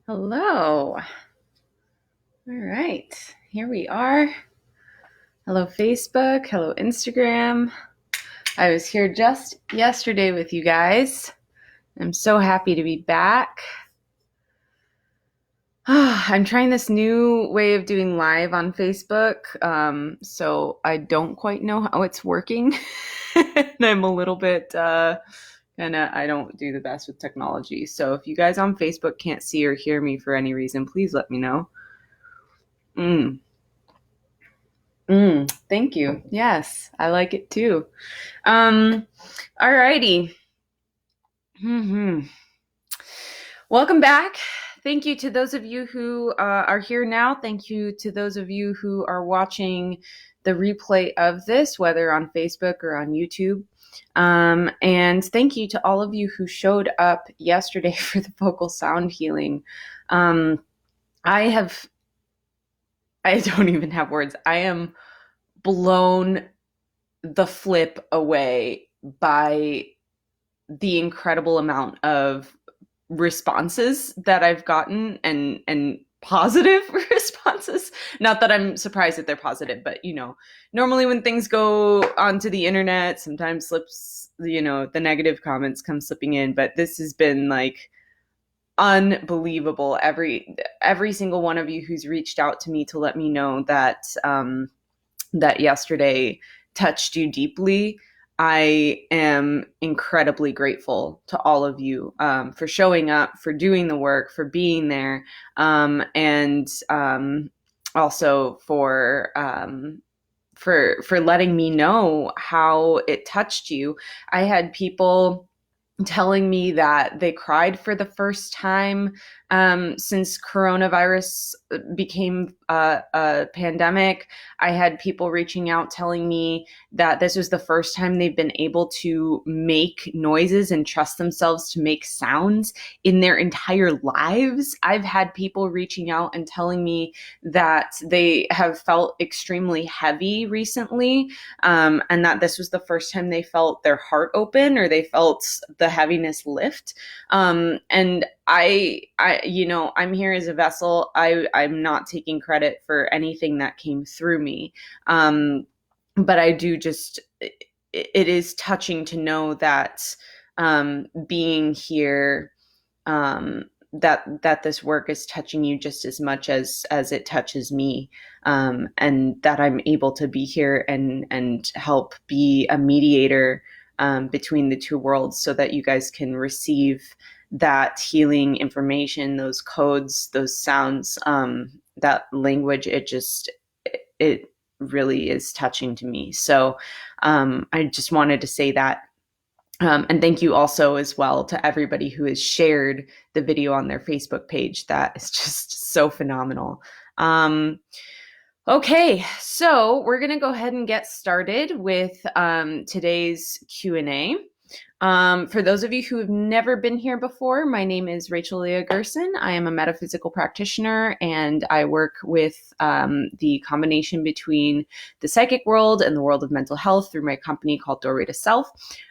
Hello. All right, here we are. Hello, Facebook. Hello, Instagram. I was here just yesterday with you guys. I'm so happy to be back. I'm trying this new way of doing live on Facebook, so I don't quite know how it's working. And I'm a little bit I don't do the best with technology. So if you guys on Facebook can't see or hear me for any reason, please let me know. Thank you. Yes, I like it too. Alrighty. Welcome back. Thank you to those of you who are here now. Thank you to those of you who are watching the replay of this, whether on Facebook or on YouTube. And thank you to all of you who showed up yesterday for the vocal sound healing. I don't even have words. I am blown the flip away by the incredible amount of responses that I've gotten and positive responses. Not that I'm surprised that they're positive, but normally when things go onto the internet, sometimes slips, the negative comments come slipping in, but this has been like unbelievable. Every single one of you who's reached out to me to let me know that that yesterday touched you deeply. I am incredibly grateful to all of you for showing up, for doing the work, for being there, and also for letting me know how it touched you. I had people telling me that they cried for the first time since coronavirus became a pandemic. I had people reaching out telling me that this was the first time they've been able to make noises and trust themselves to make sounds in their entire lives. I've had people reaching out and telling me that they have felt extremely heavy recently, and that this was the first time they felt their heart open or they felt the heaviness lift. And I'm here as a vessel. I'm not taking credit for anything that came through me. But I do it is touching to know that being here, that this work is touching you just as much as it touches me, and that I'm able to be here and help be a mediator between the two worlds so that you guys can receive that healing information, those codes, those sounds, that language. It really is touching to me. So I just wanted to say that. And thank you also as well to everybody who has shared the video on their Facebook page. That is just so phenomenal. Okay, so we're going to go ahead and get started with today's Q&A. For those of you who have never been here before, my name is Rachel Leah Gerson. I am a metaphysical practitioner, and I work with the combination between the psychic world and the world of mental health through my company called Doorway to Self.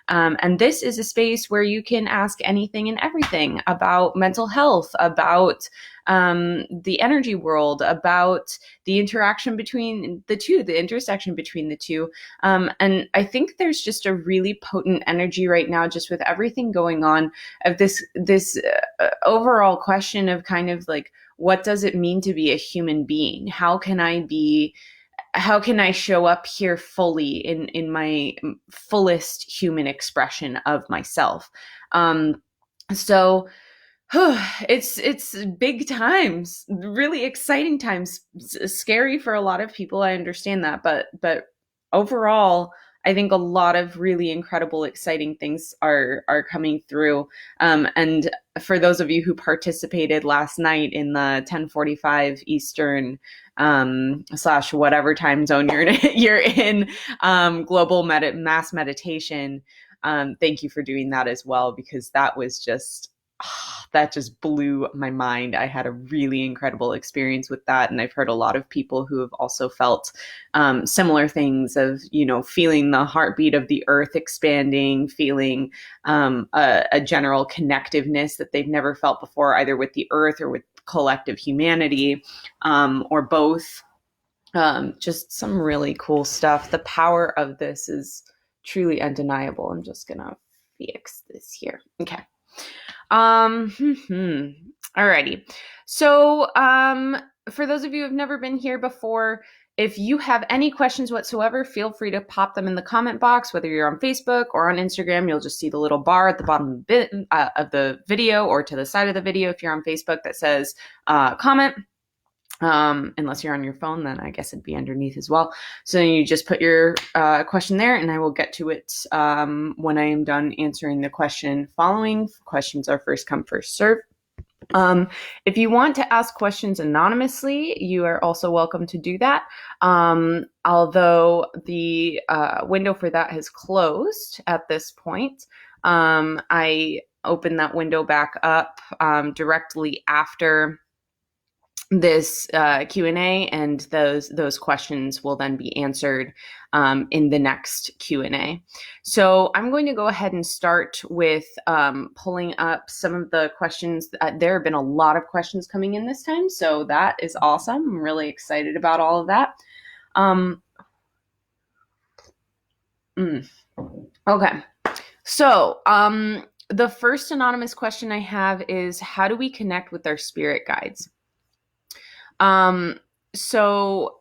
And this is a space where you can ask anything and everything about mental health, about the energy world, about the interaction between the two, the intersection between the two. And I think there's just a really potent energy right now, just with everything going on, of this overall question of kind of like, what does it mean to be a human being? How can I show up here fully in my fullest human expression of myself? So it's big times, really exciting times, scary for a lot of people. I understand that, but overall, I think a lot of really incredible, exciting things are coming through. And for those of you who participated last night in the 10:45 Eastern / whatever time zone you're in, global mass meditation, thank you for doing that as well, because that was that just blew my mind. I had a really incredible experience with that. And I've heard a lot of people who have also felt similar things of, feeling the heartbeat of the earth expanding, feeling a general connectiveness that they've never felt before, either with the earth or with collective humanity, or both. Just some really cool stuff. The power of this is truly undeniable. I'm just gonna fix this here. Okay. Alrighty. So, for those of you who have never been here before, if you have any questions whatsoever, feel free to pop them in the comment box, whether you're on Facebook or on Instagram. You'll just see the little bar at the bottom of the video, or to the side of the video if you're on Facebook, that says comment. Unless you're on your phone, then I guess it'd be underneath as well. So you just put your question there, and I will get to it when I am done answering the question following. Questions are first come, first serve. If you want to ask questions anonymously, you are also welcome to do that. Although the window for that has closed at this point. I opened that window back up directly after this Q&A, and those questions will then be answered in the next Q&A. So I'm going to go ahead and start with pulling up some of the questions. There have been a lot of questions coming in this time, so that is awesome. I'm really excited about all of that. Okay, so the first anonymous question I have is, how do we connect with our spirit guides? So,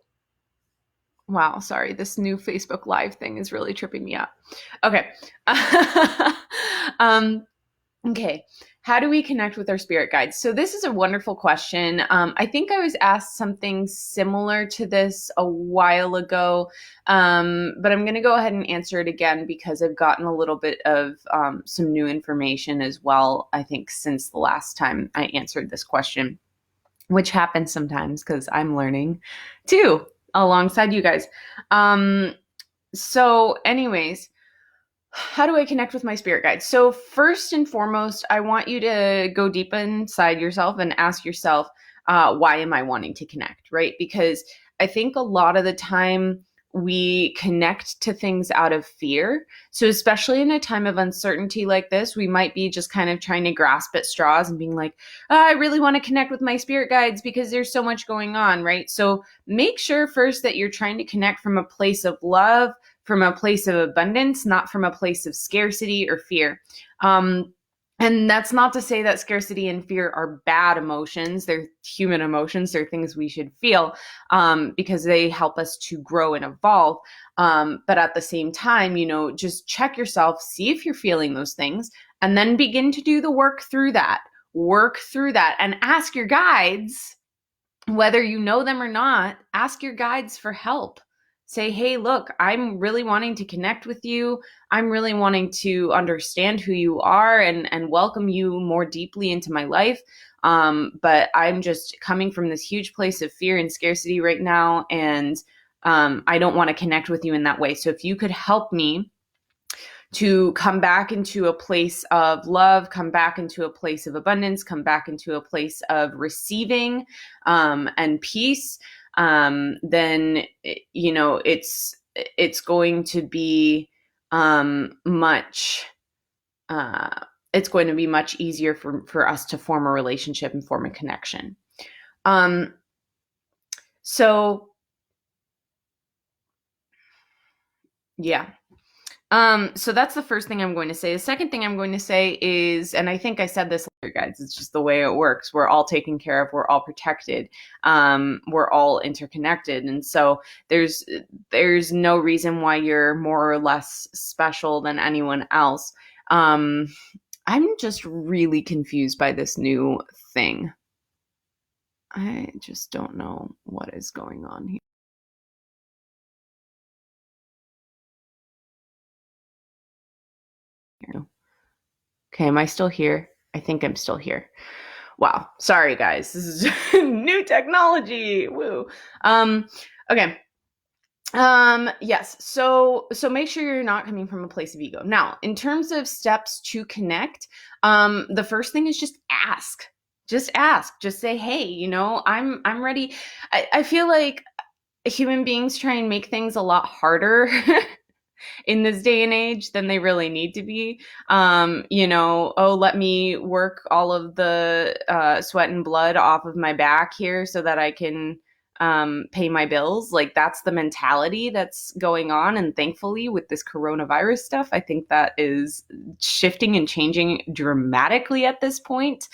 wow, sorry, this new Facebook Live thing is really tripping me up. Okay. Okay. How do we connect with our spirit guides? So this is a wonderful question. I think I was asked something similar to this a while ago, but I'm going to go ahead and answer it again because I've gotten a little bit of some new information as well, I think, since the last time I answered this question, which happens sometimes because I'm learning too alongside you guys. So anyways, how do I connect with my spirit guides? So first and foremost, I want you to go deep inside yourself and ask yourself, why am I wanting to connect, right? Because I think a lot of the time we connect to things out of fear. So especially in a time of uncertainty like this, we might be just kind of trying to grasp at straws and being like, I really want to connect with my spirit guides because there's so much going on, right? So make sure first that you're trying to connect from a place of love, from a place of abundance, not from a place of scarcity or fear. And that's not to say that scarcity and fear are bad emotions. They're human emotions. They're things we should feel because they help us to grow and evolve. But at the same time, just check yourself, see if you're feeling those things, and then begin to do the work through that. Work through that and ask your guides, whether you know them or not, ask your guides for help. Say, hey, look, I'm really wanting to connect with you. I'm really wanting to understand who you are and welcome you more deeply into my life. But I'm just coming from this huge place of fear and scarcity right now. And I don't want to connect with you in that way. So if you could help me to come back into a place of love, come back into a place of abundance, come back into a place of receiving and peace, then it's going to be it's going to be much easier for us to form a relationship and form a connection. So yeah. So that's the first thing I'm going to say. The second thing I'm going to say is, and I think I said this later, guys, it's just the way it works. We're all taken care of. We're all protected. We're all interconnected. And so there's no reason why you're more or less special than anyone else. I'm just really confused by this new thing. I just don't know what is going on here. Okay, am I still here? I think I'm still here. Wow. Sorry, guys. This is new technology. Woo. Okay. Yes. So make sure you're not coming from a place of ego. Now, in terms of steps to connect, the first thing is just ask. Just ask. Just say, hey, I'm ready. I feel like human beings try and make things a lot harder in this day and age than they really need to be. Oh, let me work all of the sweat and blood off of my back here so that I can pay my bills. Like, that's the mentality that's going on. And thankfully, with this coronavirus stuff, I think that is shifting and changing dramatically at this point,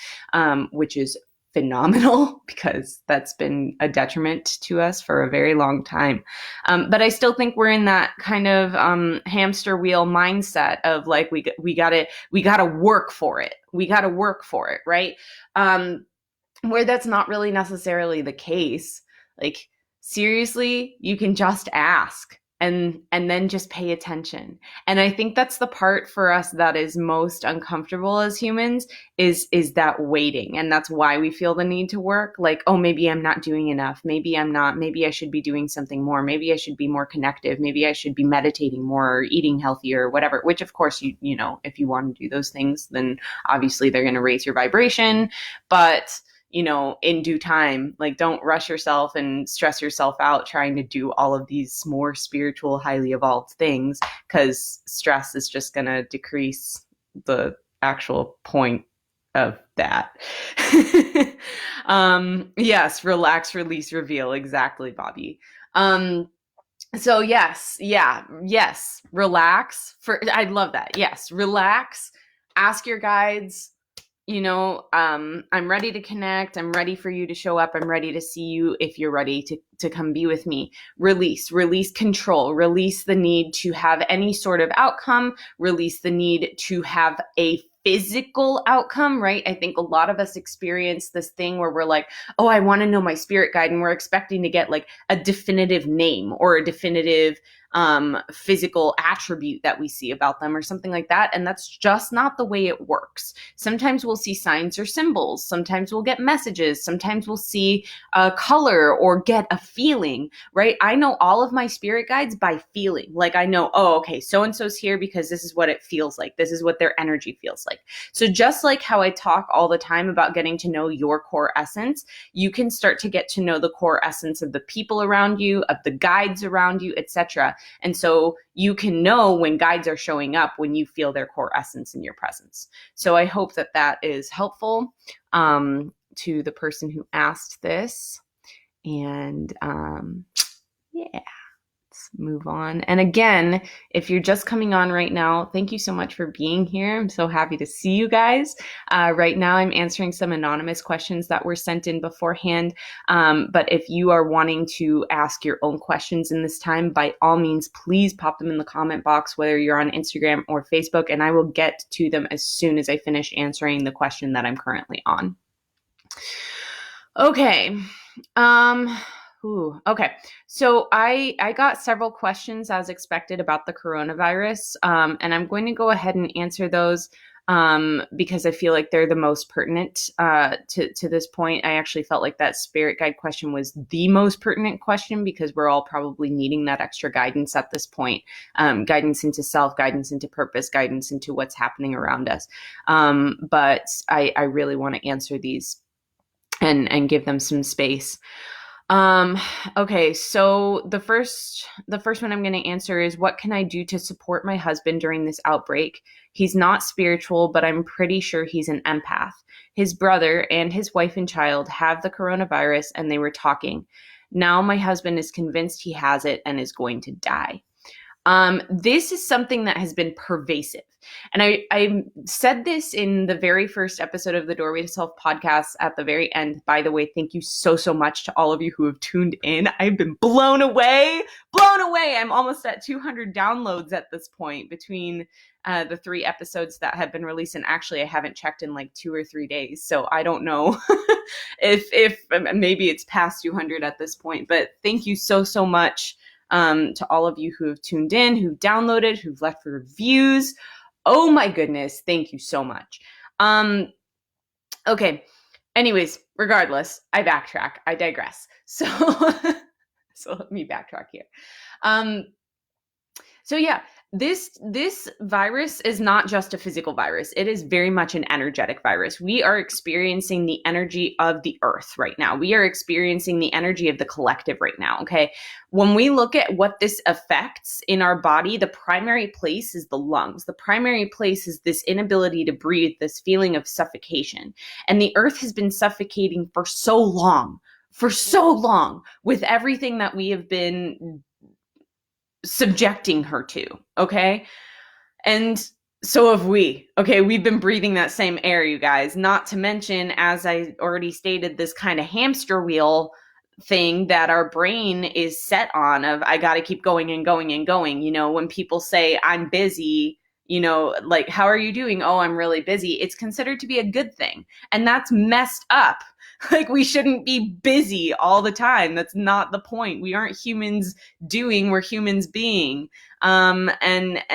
which is phenomenal because that's been a detriment to us for a very long time. But I still think we're in that kind of hamster wheel mindset of like, we gotta work for it. We gotta work for it, right? Where that's not really necessarily the case. Like, seriously, you can just ask and then just pay attention. And I think that's the part for us that is most uncomfortable as humans is that waiting. And that's why we feel the need to work. Like, oh, maybe I'm not doing enough. Maybe I'm not. Maybe I should be doing something more. Maybe I should be more connective. Maybe I should be meditating more or eating healthier or whatever, which of course, you know, if you want to do those things, then obviously they're going to raise your vibration. But in due time, like, don't rush yourself and stress yourself out trying to do all of these more spiritual, highly evolved things, because stress is just going to decrease the actual point of that. Yes, relax, release, reveal. Exactly, Bobby. So yes, relax. I love that. Yes, relax. Ask your guides. I'm ready to connect. I'm ready for you to show up. I'm ready to see you if you're ready to come be with me. Release control, release the need to have any sort of outcome, release the need to have a physical outcome, right? I think a lot of us experience this thing where we're like, oh, I want to know my spirit guide. And we're expecting to get like a definitive name or a definitive physical attribute that we see about them or something like that. And that's just not the way it works. Sometimes we'll see signs or symbols. Sometimes we'll get messages. Sometimes we'll see a color or get a feeling, right? I know all of my spirit guides by feeling. Like, I know, oh, okay, so-and-so's here because this is what it feels like. This is what their energy feels like. So just like how I talk all the time about getting to know your core essence, you can start to get to know the core essence of the people around you, of the guides around you, etc. And so you can know when guides are showing up when you feel their core essence in your presence. So I hope that that is helpful to the person who asked this. And yeah. Let's move on. And again, if you're just coming on right now, thank you so much for being here. I'm so happy to see you guys. Right now, I'm answering some anonymous questions that were sent in beforehand. But if you are wanting to ask your own questions in this time, by all means, please pop them in the comment box, whether you're on Instagram or Facebook, and I will get to them as soon as I finish answering the question that I'm currently on. Okay. Okay. So I got several questions as expected about the coronavirus, and I'm going to go ahead and answer those because I feel like they're the most pertinent to this point. I actually felt like that spirit guide question was the most pertinent question because we're all probably needing that extra guidance at this point. Guidance into self, guidance into purpose, guidance into what's happening around us. But I really want to answer these and give them some space. Okay, so the first one I'm going to answer is, what can I do to support my husband during this outbreak? He's not spiritual, but I'm pretty sure he's an empath. His brother and his wife and child have the coronavirus, and they were talking. Now my husband is convinced he has it and is going to die. This is something that has been pervasive. And I said this in the very first episode of the Doorway to Self podcast at the very end. By the way, thank you so much to all of you who have tuned in. I've been blown away. I'm almost at 200 downloads at this point between the 3 episodes that have been released. And actually, I haven't checked in like 2 or 3 days. So I don't know if maybe it's past 200 at this point. But thank you so much to all of you who have tuned in, who've downloaded, who've left reviews. Oh my goodness. Thank you so much. Okay. Anyways, regardless, I backtrack. I digress. So let me backtrack here. So yeah, this virus is not just a physical virus. It is very much an energetic virus. We are experiencing the energy of the earth right now. We are experiencing the energy of the collective right now, okay? When we look at what this affects in our body, the primary place is the lungs. The primary place is this inability to breathe, this feeling of suffocation. And the earth has been suffocating for so long with everything that we have been subjecting her to, okay? And so have we, okay? We've been breathing that same air, you guys. Not to mention, as I already stated, this kind of hamster wheel thing that our brain is set on of, I got to keep going and going and going. You know, when people say, I'm busy, you know, like, how are you doing? Oh, I'm really busy. It's considered to be a good thing. And that's messed up. Like, we shouldn't be busy all the time. That's not the point. We aren't humans doing, we're humans being. Anyways,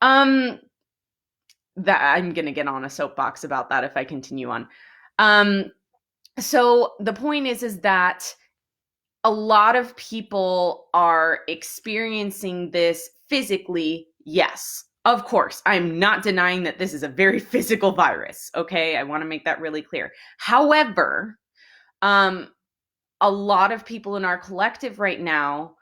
that I'm going to get on a soapbox about that if I continue on. So the point is that a lot of people are experiencing this physically. Yes, of course, I'm not denying that this is a very physical virus. Okay, I want to make that really clear. However, a lot of people in our collective right now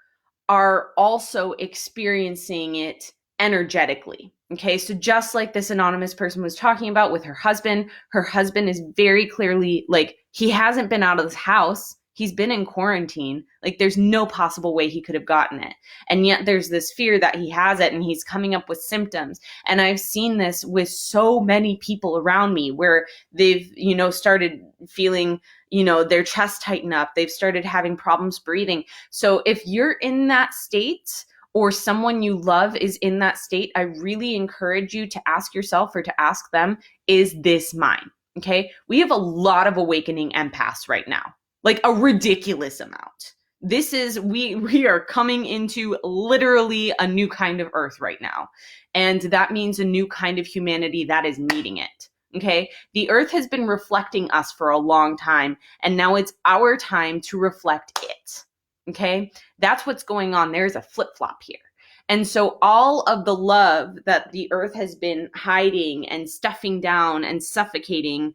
are also experiencing it energetically. Okay, so just like this anonymous person was talking about with her husband is very clearly, like, he hasn't been out of his house. He's been in quarantine. Like, there's no possible way he could have gotten it. And yet there's this fear that he has it and he's coming up with symptoms. And I've seen this with so many people around me where they've, you know, started feeling, you know, their chest tighten up. They've started having problems breathing. So if you're in that state, or someone you love is in that state, I really encourage you to ask yourself or to ask them, is this mine? Okay. We have a lot of awakening empaths right now, like a ridiculous amount. This is, we are coming into literally a new kind of earth right now. And that means a new kind of humanity that is needing it. Okay. The earth has been reflecting us for a long time, and now it's our time to reflect it. Okay. That's what's going on. There's a flip-flop here. And so all of the love that the earth has been hiding and stuffing down and suffocating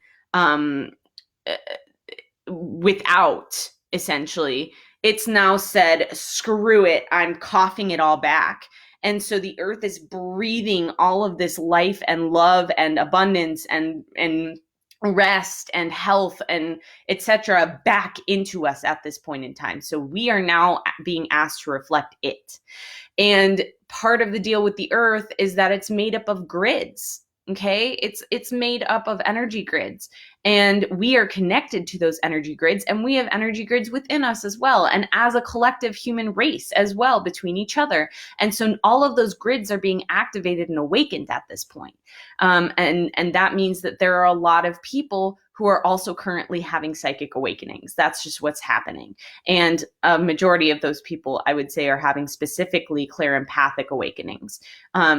without, essentially, it's now said, screw it, I'm coughing it all back. And so the earth is breathing all of this life and love and abundance and rest and health and etc. back into us at this point in time. So we are now being asked to reflect it. And part of the deal with the earth is that it's made up of grids. Okay, it's made up of energy grids, and we are connected to those energy grids, and we have energy grids within us as well, and as a collective human race as well between each other. And so all of those grids are being activated and awakened at this point. And that means that there are a lot of people who are also currently having psychic awakenings. That's just what's happening. And a majority of those people, I would say, are having specifically clairempathic awakenings.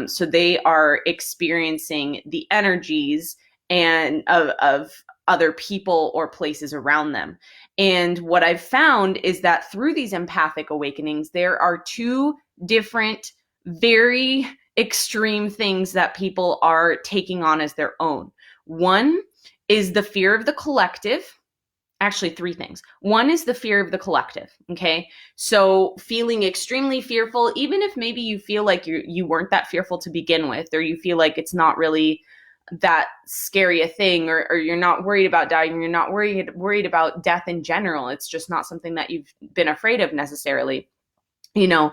So they are experiencing the energies and of other people or places around them. And what I've found is that through these empathic awakenings, there are two different, very extreme things that people are taking on as their own. One is the fear of the collective. Actually, three things. One is the fear of the collective. Okay. So feeling extremely fearful, even if maybe you feel like you weren't that fearful to begin with, or you feel like it's not really that scary a thing, or you're not worried about dying, or you're not worried about death in general. It's just not something that you've been afraid of necessarily, you know,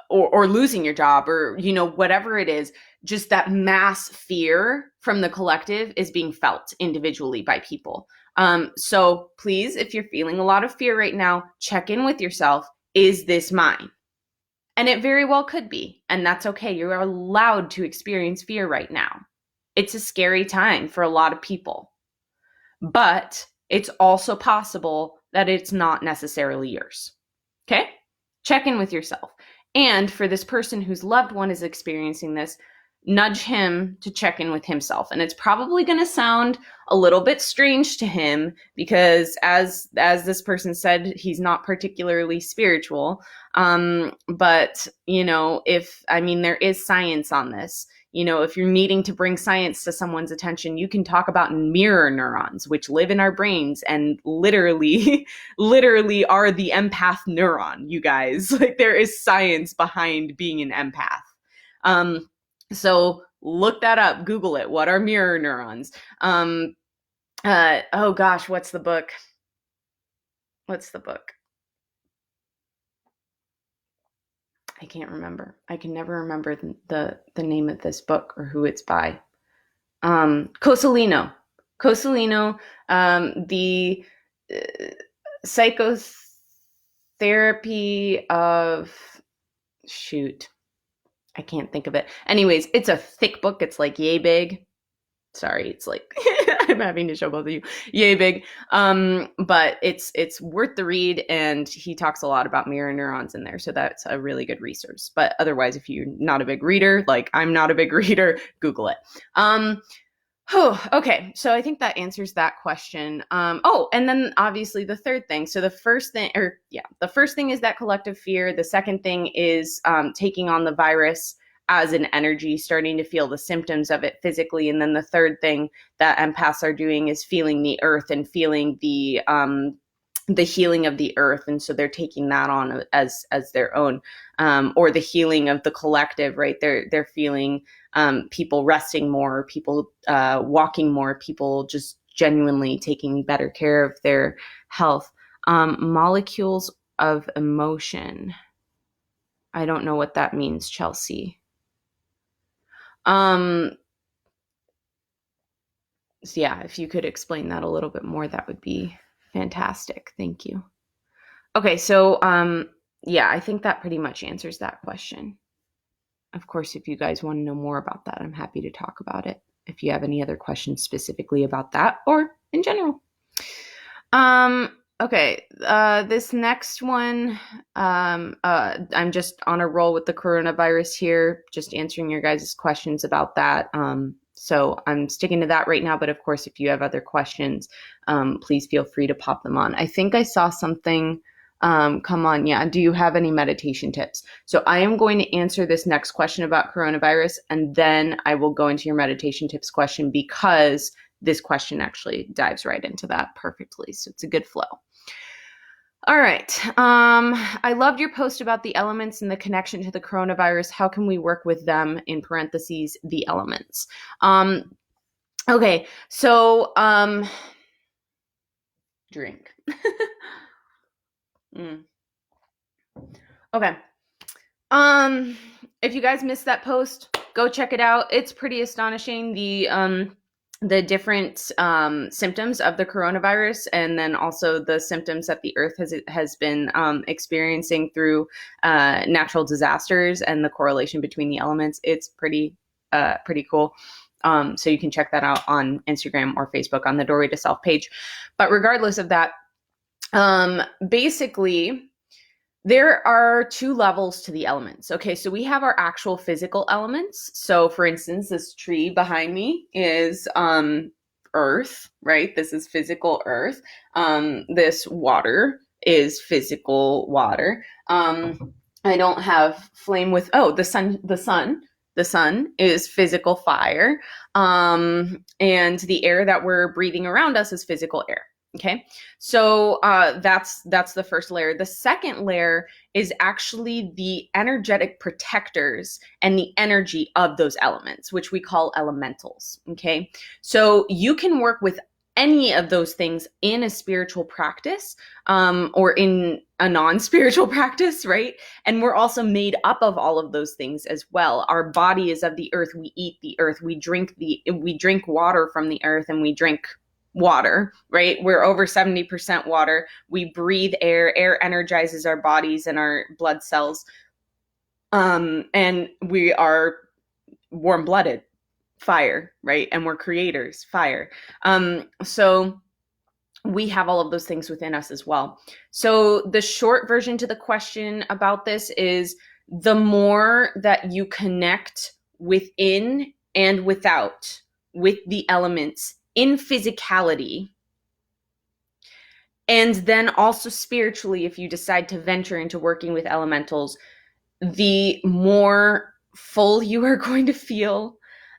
or losing your job, or, you know, whatever it is. Just that mass fear from the collective is being felt individually by people. So please, if you're feeling a lot of fear right now, check in with yourself. Is this mine? And it very well could be. And that's okay. You're allowed to experience fear right now. It's a scary time for a lot of people. But it's also possible that it's not necessarily yours. Okay? Check in with yourself. And for this person whose loved one is experiencing this, nudge him to check in with himself. And it's probably going to sound a little bit strange to him because as this person said, he's not particularly spiritual. But there is science on this. If you're needing to bring science to someone's attention, you can talk about mirror neurons, which live in our brains and literally are the empath neuron, you guys. Like, there is science behind being an empath. So look that up, Google it. What are mirror neurons? Oh gosh, what's the book? I can't remember. I can never remember the name of this book or who it's by. Cozolino, the psychotherapy of, shoot, I can't think of it. Anyways, it's a thick book. It's like yay big. Sorry, it's like I'm having to show both of you. Yay big. But it's worth the read, and he talks a lot about mirror neurons in there. So that's a really good resource. But otherwise, if you're not a big reader, like I'm not a big reader, Google it. Okay, so I think that answers that question. And then obviously the third thing. So the first thing is that collective fear. The second thing is taking on the virus as an energy, starting to feel the symptoms of it physically. And then the third thing that empaths are doing is feeling the earth and feeling the healing of the earth. And so they're taking that on as their own, or the healing of the collective, right? They're feeling people resting more, people walking more, people just genuinely taking better care of their health. Molecules of emotion. I don't know what that means, Chelsea. So yeah, if you could explain that a little bit more, that would be fantastic. Thank you. Okay, so I think that pretty much answers that question. Of course, if you guys want to know more about that, I'm happy to talk about it. If you have any other questions specifically about that or in general. Okay, this next one, I'm just on a roll with the coronavirus here, just answering your guys' questions about that. So I'm sticking to that right now, but of course, if you have other questions, please feel free to pop them on. I think I saw something come on. Yeah. Do you have any meditation tips? So I am going to answer this next question about coronavirus, and then I will go into your meditation tips question because this question actually dives right into that perfectly. So it's a good flow. All right. I loved your post about the elements and the connection to the coronavirus. How can we work with them, in parentheses, the elements? Okay. So, drink. Okay. If you guys missed that post, go check it out. It's pretty astonishing, the different symptoms of the coronavirus, and then also the symptoms that the earth has been experiencing through natural disasters and the correlation between the elements. It's pretty cool. So you can check that out on Instagram or Facebook on the Doorway to Self page. But regardless of that, basically, there are two levels to the elements. Okay, so we have our actual physical elements. So for instance, this tree behind me is earth, right? This is physical earth. This water is physical water. I don't have flame with, the sun is physical fire. And the air that we're breathing around us is physical air. Okay, so that's the first layer. The second layer is actually the energetic protectors and the energy of those elements, which we call elementals. Okay, so you can work with any of those things in a spiritual practice or in a non-spiritual practice, right? And we're also made up of all of those things as well. Our body is of the earth. We eat the earth. We drink water from the earth, and we drink water, right? We're over 70% water. We breathe air. Air energizes our bodies and our blood cells. And we are warm-blooded, fire, right? And we're creators, fire. So we have all of those things within us as well. So the short version to the question about this is, the more that you connect within and without, with the elements in physicality. And then also spiritually, if you decide to venture into working with elementals, the more full you are going to feel,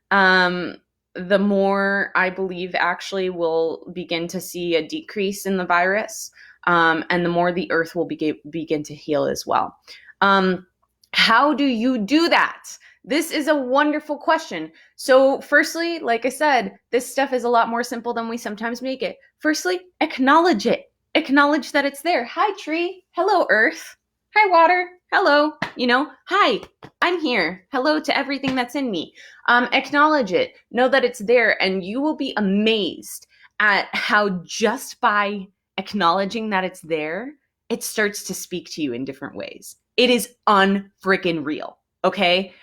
the more I believe actually we'll begin to see a decrease in the virus, and the more the earth will begin to heal as well. How do you do that? This is a wonderful question. So firstly, like I said, this stuff is a lot more simple than we sometimes make it. Firstly, acknowledge it. Acknowledge that it's there. Hi, tree. Hello, earth. Hi, water. Hello. Hi, I'm here. Hello to everything that's in me. Acknowledge it. Know that it's there, and you will be amazed at how just by acknowledging that it's there, it starts to speak to you in different ways. It is unfreaking real. Okay?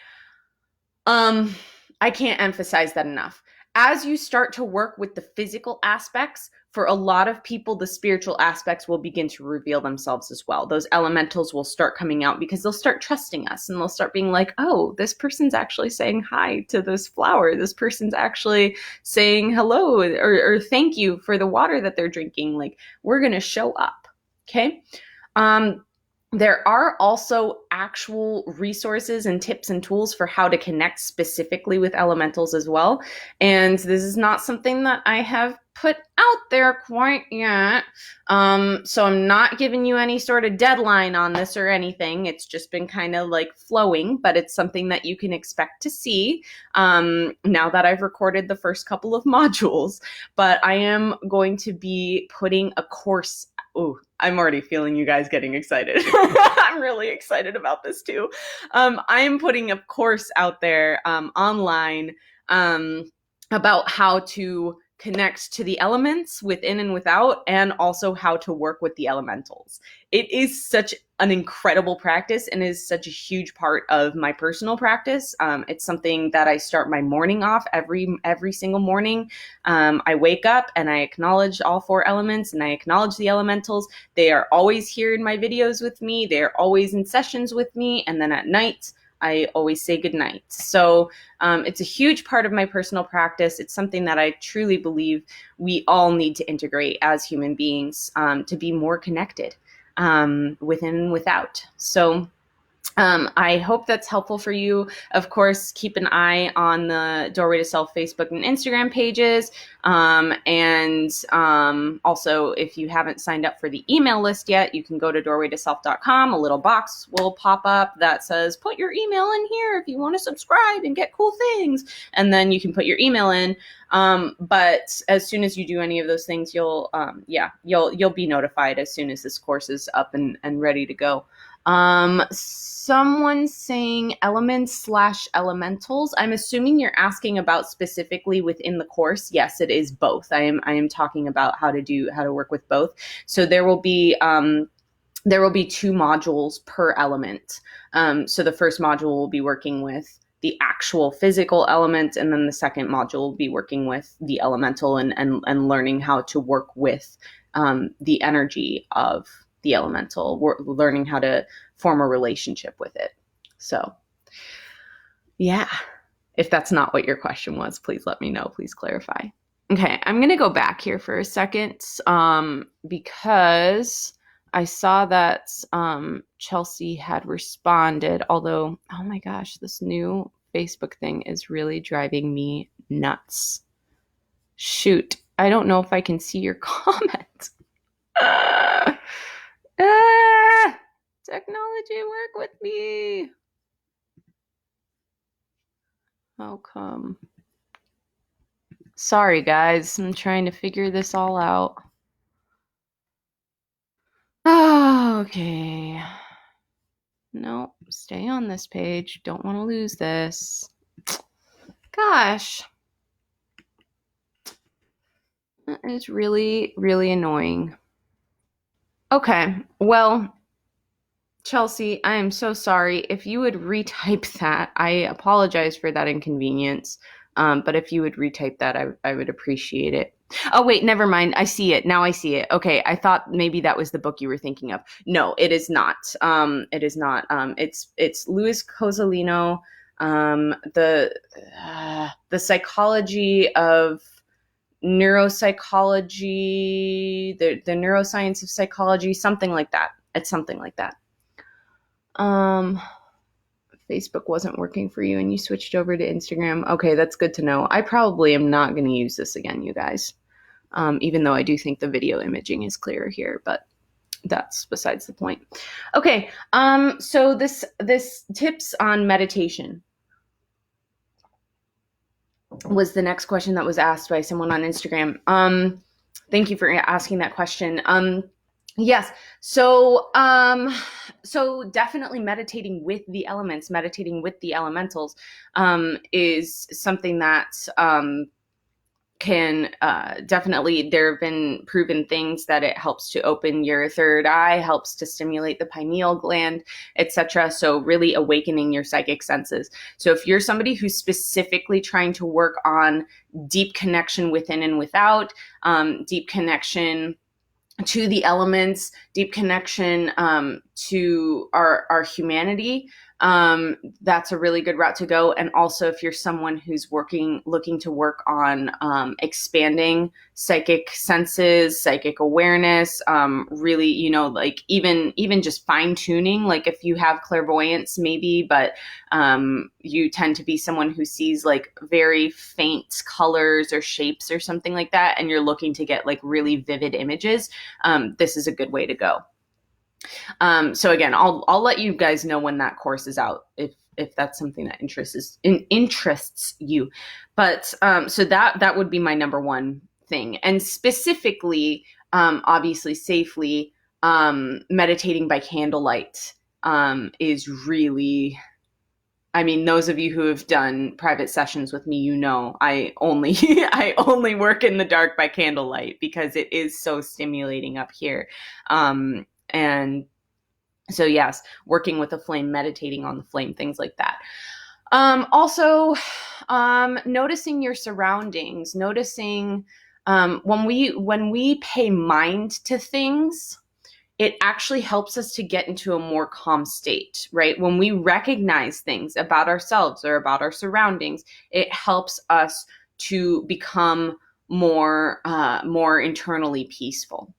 I can't emphasize that enough. As you start to work with the physical aspects, for a lot of people, the spiritual aspects will begin to reveal themselves as well. Those elementals will start coming out because they'll start trusting us, and they'll start being like, oh, this person's actually saying hi to this flower. This person's actually saying hello or thank you for the water that they're drinking. Like, we're going to show up. Okay. There are also actual resources and tips and tools for how to connect specifically with elementals as well. And this is not something that I have put out there quite yet. So I'm not giving you any sort of deadline on this or anything. It's just been kind of like flowing, but it's something that you can expect to see now that I've recorded the first couple of modules. But I am going to be putting a course. Oh, I'm already feeling you guys getting excited. I'm really excited about this too. I am putting a course out there online about how to connect to the elements within and without, and also how to work with the elementals. It is such an incredible practice and is such a huge part of my personal practice. It's something that I start my morning off every single morning. I wake up and I acknowledge all four elements, and I acknowledge the elementals. They are always here in my videos with me. They are always in sessions with me. And then at night, I always say goodnight. So it's a huge part of my personal practice. It's something that I truly believe we all need to integrate as human beings to be more connected within and without. So I hope that's helpful for you. Of course, keep an eye on the Doorway to Self Facebook and Instagram pages. And also, if you haven't signed up for the email list yet, you can go to doorwaytoself.com. A little box will pop up that says, put your email in here if you want to subscribe and get cool things. And then you can put your email in. But as soon as you do any of those things, you'll be notified as soon as this course is up and ready to go. Someone saying elements/elementals. I'm assuming you're asking about specifically within the course. Yes, it is both. I am talking about how to work with both. So there will be 2 modules per element. So the first module will be working with the actual physical element, and then the second module will be working with the elemental and learning how to work with the energy of the elemental. We're learning how to form a relationship with it. So, yeah, if that's not what your question was, please let me know. Please clarify. Okay, I'm going to go back here for a second because I saw that Chelsea had responded, although, oh my gosh, this new Facebook thing is really driving me nuts. Shoot, I don't know if I can see your comment. Technology, work with me. How come? Sorry, guys. I'm trying to figure this all out. Oh, okay. No, stay on this page. Don't want to lose this. Gosh. That is really, really annoying. Okay, well, Chelsea, I am so sorry. If you would retype that, I apologize for that inconvenience. But if you would retype that, I would appreciate it. Oh, wait, never mind. I see it. Now I see it. Okay, I thought maybe that was the book you were thinking of. No, it is not. It is not. It's Louis Cozolino, the psychology of neuropsychology, the neuroscience of psychology, something like that. It's something like that. Facebook wasn't working for you and you switched over to Instagram. Okay, that's good to know. I probably am not going to use this again, you guys. Even though I do think the video imaging is clearer here, but that's besides the point. Okay, so this tips on meditation was the next question that was asked by someone on Instagram. Thank you for asking that question. Yes. So definitely meditating with the elements, meditating with the elementals, is something that, can definitely, there have been proven things that it helps to open your third eye, helps to stimulate the pineal gland, etc. So really awakening your psychic senses. So if you're somebody who's specifically trying to work on deep connection within and without, deep connection to the elements, deep connection to our humanity, that's a really good route to go. And also if you're someone who's looking to work on expanding psychic senses, psychic awareness, really, like even just fine tuning, like if you have clairvoyance maybe, but you tend to be someone who sees like very faint colors or shapes or something like that, and you're looking to get like really vivid images, this is a good way to go. So again, I'll let you guys know when that course is out, if that's something that interests you. But so that would be my number one thing. And specifically, obviously safely, meditating by candlelight is really, I mean, those of you who have done private sessions with me, I only work in the dark by candlelight because it is so stimulating up here. And so yes, working with a flame, meditating on the flame, things like that. Also, noticing your surroundings, noticing, when we pay mind to things, it actually helps us to get into a more calm state, right? When we recognize things about ourselves or about our surroundings, it helps us to become more internally peaceful.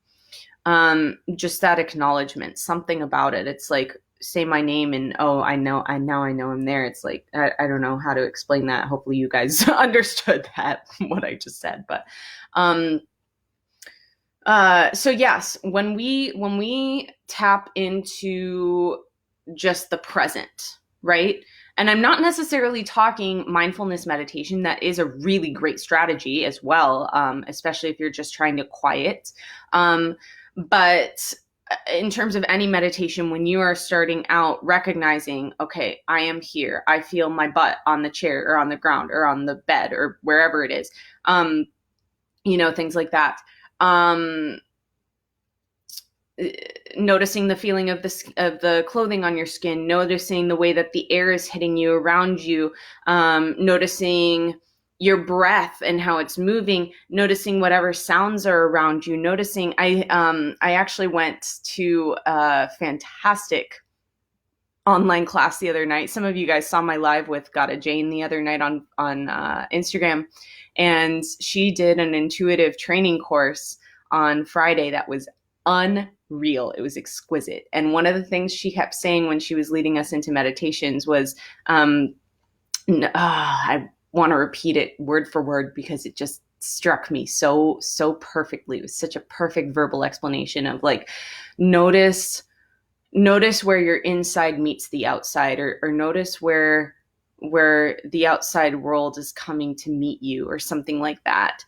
Just that acknowledgement, something about it. It's like, say my name and, oh, I know I'm there. It's like, I don't know how to explain that. Hopefully you guys understood that, what I just said. But, so yes, when we tap into just the present, right? And I'm not necessarily talking mindfulness meditation. That is a really great strategy as well, especially if you're just trying to quiet. But in terms of any meditation, when you are starting out, recognizing, okay, I am here. I feel my butt on the chair or on the ground or on the bed or wherever it is. Things like that. Noticing the feeling of the clothing on your skin, noticing the way that the air is hitting you around you, noticing your breath and how it's moving, noticing whatever sounds are around you, noticing, I actually went to a fantastic online class the other night. Some of you guys saw my live with Gada Jane the other night on Instagram, and she did an intuitive training course on Friday that was unreal. It was exquisite. And one of the things she kept saying when she was leading us into meditations was, I want to repeat it word for word because it just struck me so perfectly. It was such a perfect verbal explanation of like, notice where your inside meets the outside, or notice where the outside world is coming to meet you, or something like that.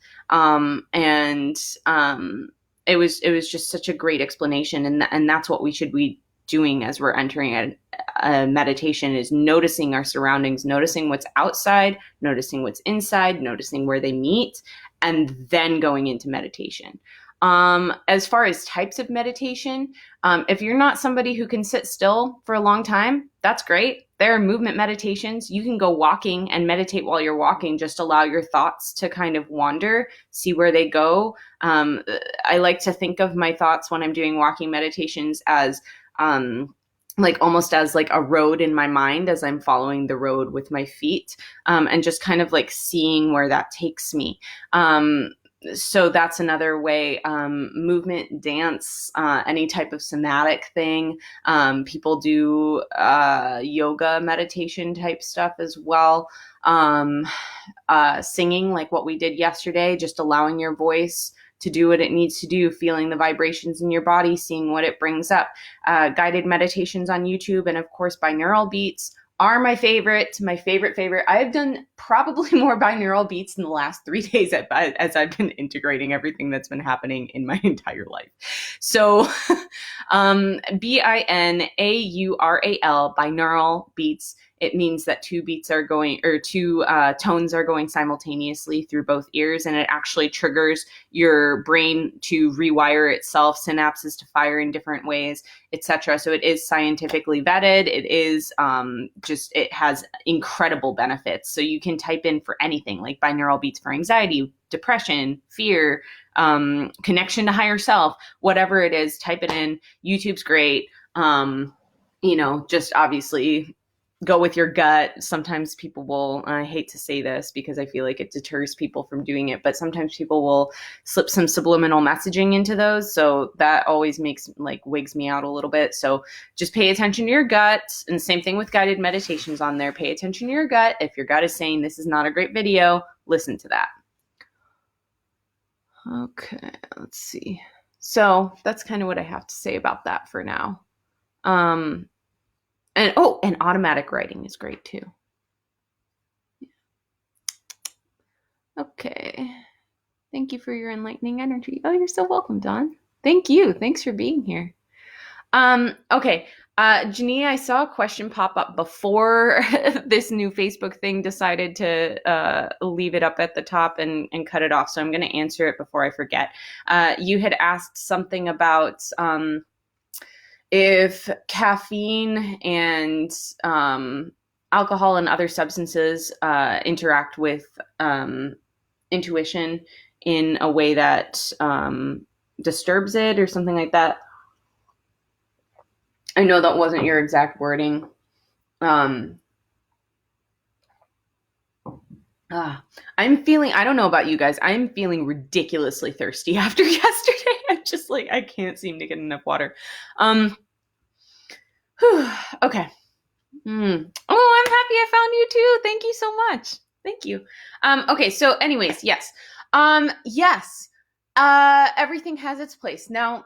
It was just such a great explanation. And that's what we should be doing as we're entering a meditation, is noticing our surroundings, noticing what's outside, noticing what's inside, noticing where they meet, and then going into meditation. As far as types of meditation, if you're not somebody who can sit still for a long time, that's great. There are movement meditations. You can go walking and meditate while you're walking. Just allow your thoughts to kind of wander, see where they go. I like to think of my thoughts when I'm doing walking meditations as like almost as like a road in my mind as I'm following the road with my feet, and just kind of like seeing where that takes me. So that's another way. Movement, dance, any type of somatic thing. People do yoga, meditation type stuff as well. Singing, like what we did yesterday, just allowing your voice to do what it needs to do, feeling the vibrations in your body, seeing what it brings up. Guided meditations on YouTube, and of course binaural beats are my favorite. I've done probably more binaural beats in the last 3 days as I've been integrating everything that's been happening in my entire life. So binaural, binaural beats. It means that two tones are going simultaneously through both ears, and it actually triggers your brain to rewire itself, synapses to fire in different ways, etc. So it is scientifically vetted. It is it has incredible benefits. So you can type in for anything, like binaural beats for anxiety, depression, fear, connection to higher self, whatever it is, type it in. YouTube's great. Just obviously go with your gut. Sometimes people will, I hate to say this because I feel like it deters people from doing it, but sometimes people will slip some subliminal messaging into those. So that always wigs me out a little bit. So just pay attention to your gut. And same thing with guided meditations on there. Pay attention to your gut. If your gut is saying this is not a great video, listen to that. Okay, let's see. So that's kind of what I have to say about that for now. And automatic writing is great too. Okay. Thank you for your enlightening energy. Oh, you're so welcome, Dawn. Thank you. Thanks for being here. Okay. Janie, I saw a question pop up before this new Facebook thing decided to leave it up at the top and cut it off. So I'm going to answer it before I forget. You had asked something about if caffeine and alcohol and other substances interact with intuition in a way that disturbs it or something like that. I know that wasn't your exact wording. I'm feeling, I don't know about you guys, I'm feeling ridiculously thirsty after yesterday. I'm just like, I can't seem to get enough water. Okay. Oh, I'm happy I found you too. Thank you so much. Thank you. Okay. So anyways, yes. Yes. Everything has its place. Now,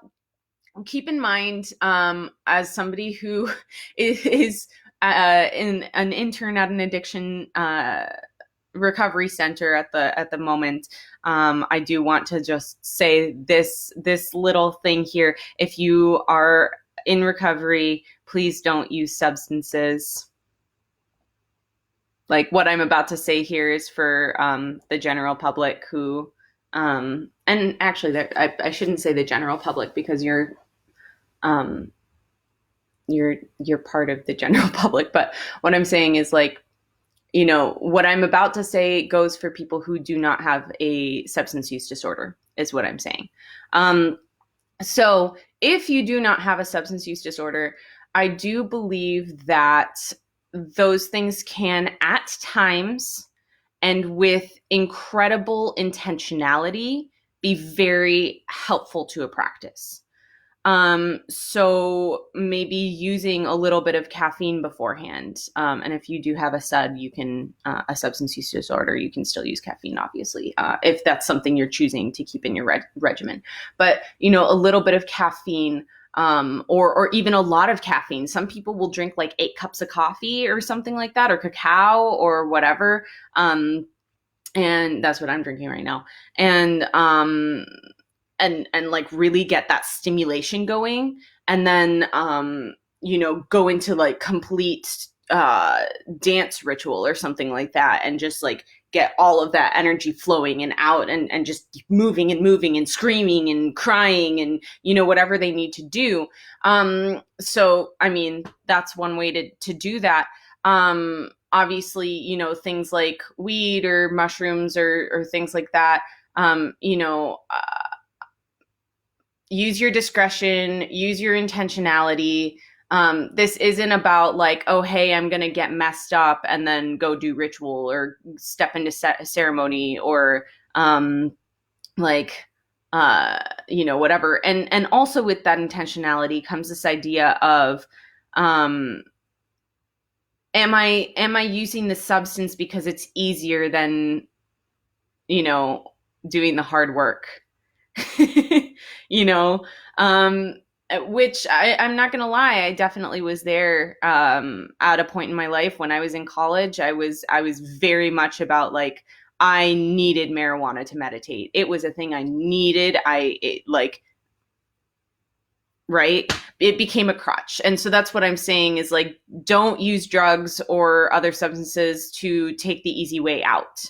keep in mind, as somebody who is an intern at an addiction recovery center at the moment, I do want to just say this little thing here. If you are in recovery, please don't use substances. Like what I'm about to say here is for the general public who, and actually I shouldn't say the general public because you're part of the general public. But what I'm saying is like, what I'm about to say goes for people who do not have a substance use disorder is what I'm saying. So if you do not have a substance use disorder, I do believe that those things can at times and with incredible intentionality be very helpful to a practice. So maybe using a little bit of caffeine beforehand. And if you do have a SUD, you can, a substance use disorder, you can still use caffeine, obviously, if that's something you're choosing to keep in your regimen. But, a little bit of caffeine, or even a lot of caffeine. Some people will drink like 8 cups of coffee or something like that, or cacao or whatever. And that's what I'm drinking right now. And like really get that stimulation going, and then go into like complete dance ritual or something like that, and just like get all of that energy flowing and out, and just moving and screaming and crying and whatever they need to do. So I mean, that's one way to do that. Obviously, things like weed or mushrooms or things like that, use your discretion, use your intentionality. This isn't about like, oh, hey, I'm going to get messed up and then go do ritual or step into ceremony or like, whatever. And also with that intentionality comes this idea of, am I using the substance because it's easier than, doing the hard work? you know, um, which I'm not gonna lie, I definitely was there at a point in my life when I was in college. I was very much about like I needed marijuana to meditate. It was a thing I needed. Right? It became a crutch. And so that's what I'm saying is like, don't use drugs or other substances to take the easy way out.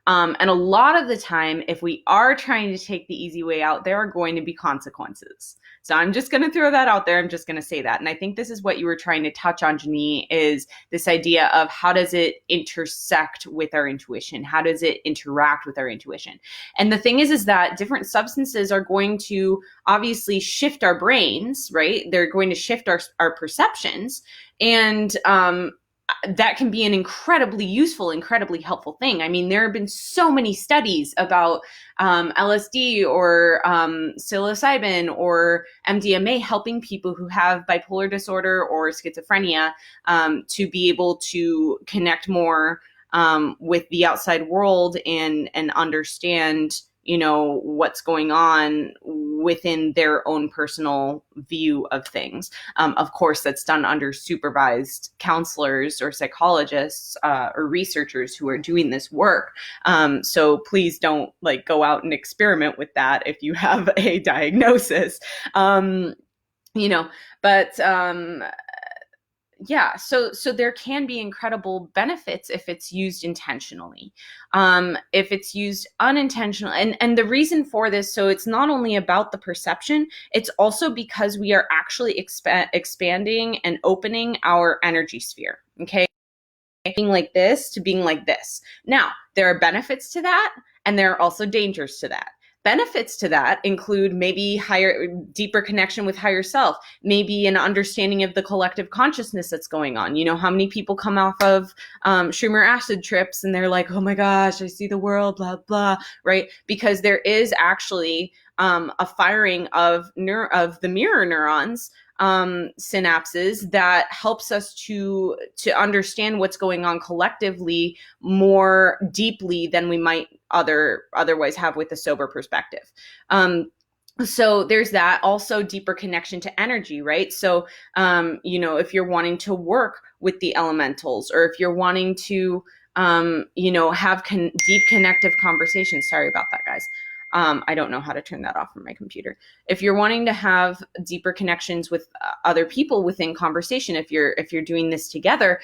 And a lot of the time, if we are trying to take the easy way out, there are going to be consequences. So I'm just going to throw that out there. I'm just going to say that. And I think this is what you were trying to touch on, Janine, is this idea of how does it intersect with our intuition? How does it interact with our intuition? And the thing is that different substances are going to obviously shift our brains, right? They're going to shift our perceptions. And that can be an incredibly useful, incredibly helpful thing. I mean, there have been so many studies about LSD or psilocybin or MDMA helping people who have bipolar disorder or schizophrenia to be able to connect more with the outside world and understand, what's going on within their own personal view of things. Of course, that's done under supervised counselors or psychologists or researchers who are doing this work. So please don't like go out and experiment with that if you have a diagnosis. Yeah, so there can be incredible benefits if it's used intentionally. If it's used unintentionally, and the reason for this, so it's not only about the perception, it's also because we are actually expanding and opening our energy sphere, okay? Being like this to being like this. Now, there are benefits to that, and there are also dangers to that. Benefits to that include maybe deeper connection with higher self, maybe an understanding of the collective consciousness that's going on. How many people come off of Schumer acid trips and they're like, oh my gosh, I see the world, blah, blah, right? Because there is actually a firing of the mirror neurons synapses that helps us to understand what's going on collectively more deeply than we might otherwise have with a sober perspective. So there's that. Also deeper connection to energy, right? So, if you're wanting to work with the elementals, or if you're wanting to, have deep connective conversations. Sorry about that, guys. I don't know how to turn that off from my computer. If you're wanting to have deeper connections with other people within conversation, if you're doing this together,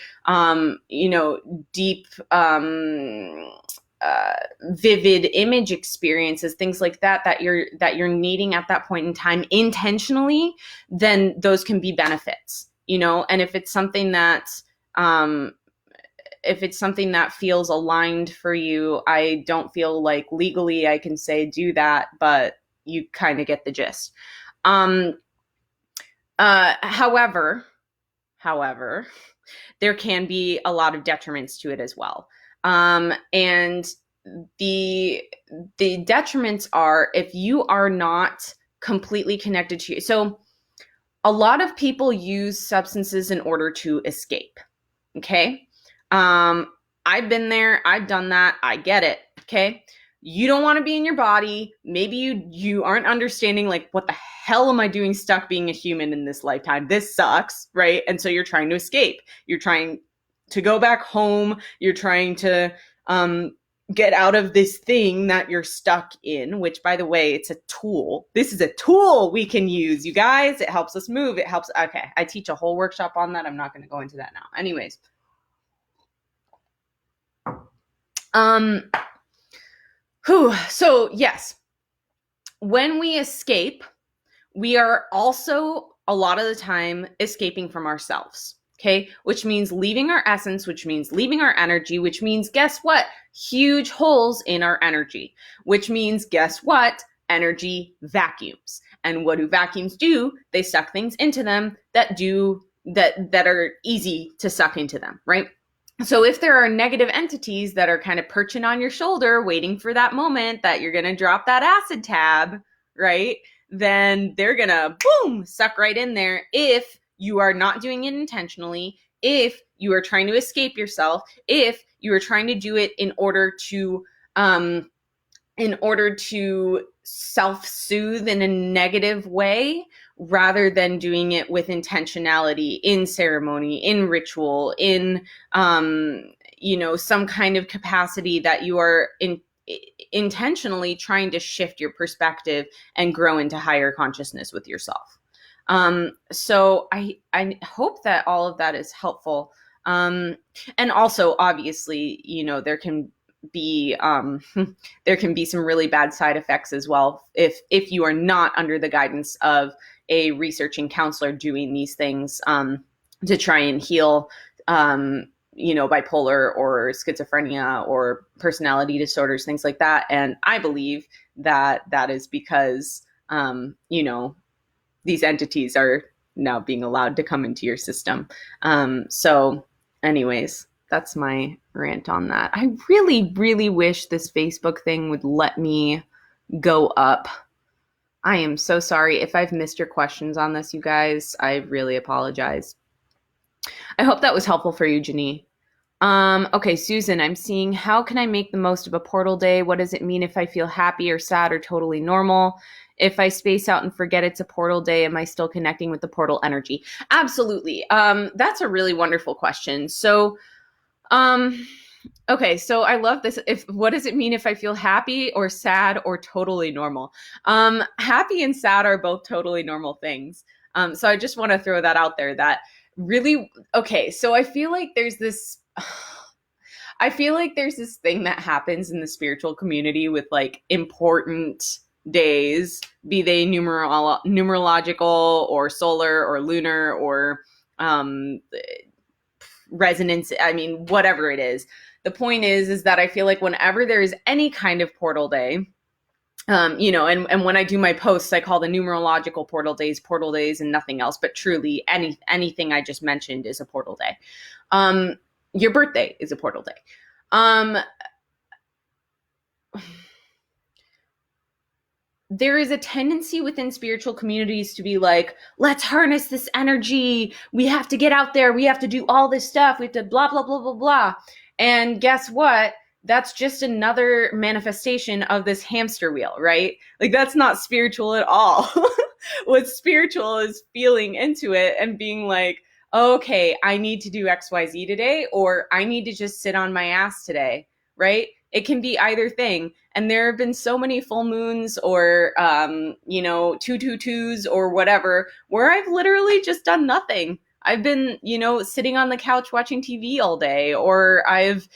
deep, vivid image experiences, things like that you're needing at that point in time intentionally, then those can be benefits, and if it's something that feels aligned for you, I don't feel like legally I can say do that, but you kind of get the gist. However, there can be a lot of detriments to it as well. And the detriments are if you are not completely connected to you. So a lot of people use substances in order to escape. Okay. I've been there. I've done that. I get it. Okay. You don't want to be in your body. Maybe you aren't understanding like, what the hell am I doing stuck being a human in this lifetime? This sucks. Right. And so you're trying to escape. You're trying to go back home. You're trying to, get out of this thing that you're stuck in, which, by the way, it's a tool. This is a tool we can use, you guys. It helps us move. It helps. Okay. I teach a whole workshop on that. I'm not going to go into that now. Anyways. So yes, when we escape, we are also a lot of the time escaping from ourselves. Okay. Which means leaving our essence, which means leaving our energy, which means guess what? Huge holes in our energy, which means guess what? Energy vacuums. And what do vacuums do? They suck things into them that do that are easy to suck into them, right? So if there are negative entities that are kind of perching on your shoulder, waiting for that moment that you're going to drop that acid tab, right? Then they're going to, boom, suck right in there if you are not doing it intentionally, if you are trying to escape yourself, if you are trying to do it in order to self-soothe in a negative way, rather than doing it with intentionality in ceremony, in ritual, in some kind of capacity that you are intentionally trying to shift your perspective and grow into higher consciousness with yourself. So I hope that all of that is helpful. And also, obviously, there can be some really bad side effects as well if you are not under the guidance of a researching counselor doing these things to try and heal bipolar or schizophrenia or personality disorders, things like that. And I believe that is because these entities are now being allowed to come into your system. So anyways, that's my rant on that. I really, really wish this Facebook thing would let me go up. I am so sorry if I've missed your questions on this, you guys. I really apologize. I hope that was helpful for you, Janie. Okay, Susan, I'm seeing, how can I make the most of a portal day? What does it mean if I feel happy or sad or totally normal? If I space out and forget it's a portal day, am I still connecting with the portal energy? Absolutely. That's a really wonderful question. So, okay, so I love this. What does it mean if I feel happy or sad or totally normal? Happy and sad are both totally normal things. So I just want to throw that out there that really, okay, so I feel like there's this thing that happens in the spiritual community with like important days, be they numerological or solar or lunar or resonance, I mean, whatever it is. The point is that I feel like whenever there is any kind of portal day, and when I do my posts, I call the numerological portal days and nothing else, but truly anything I just mentioned is a portal day. Your birthday is a portal day. There is a tendency within spiritual communities to be like, let's harness this energy. We have to get out there. We have to do all this stuff. We have to blah, blah, blah, blah, blah. And guess what? That's just another manifestation of this hamster wheel, right? Like, that's not spiritual at all. What's spiritual is feeling into it and being like, okay, I need to do XYZ today, or I need to just sit on my ass today, right? It can be either thing. And there have been so many full moons or, 222s or whatever, where I've literally just done nothing. I've been, sitting on the couch watching TV all day, or I've,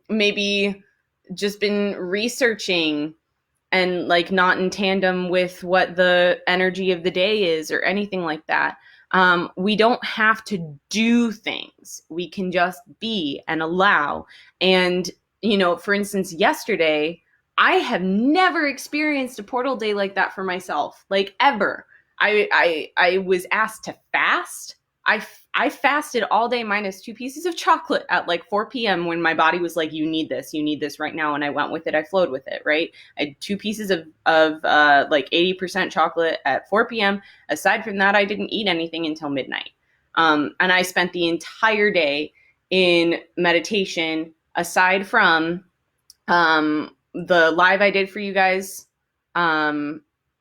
maybe just been researching and like not in tandem with what the energy of the day is or anything like that. We don't have to do things. We can just be and allow. And, for instance, yesterday, I have never experienced a portal day like that for myself, like ever. I was asked to fast. I fasted all day minus 2 pieces of chocolate at like 4 p.m. when my body was like, you need this right now. And I went with it. I flowed with it, right? I had 2 pieces of like 80% chocolate at 4 p.m. Aside from that, I didn't eat anything until midnight. And I spent the entire day in meditation, aside from the live I did for you guys,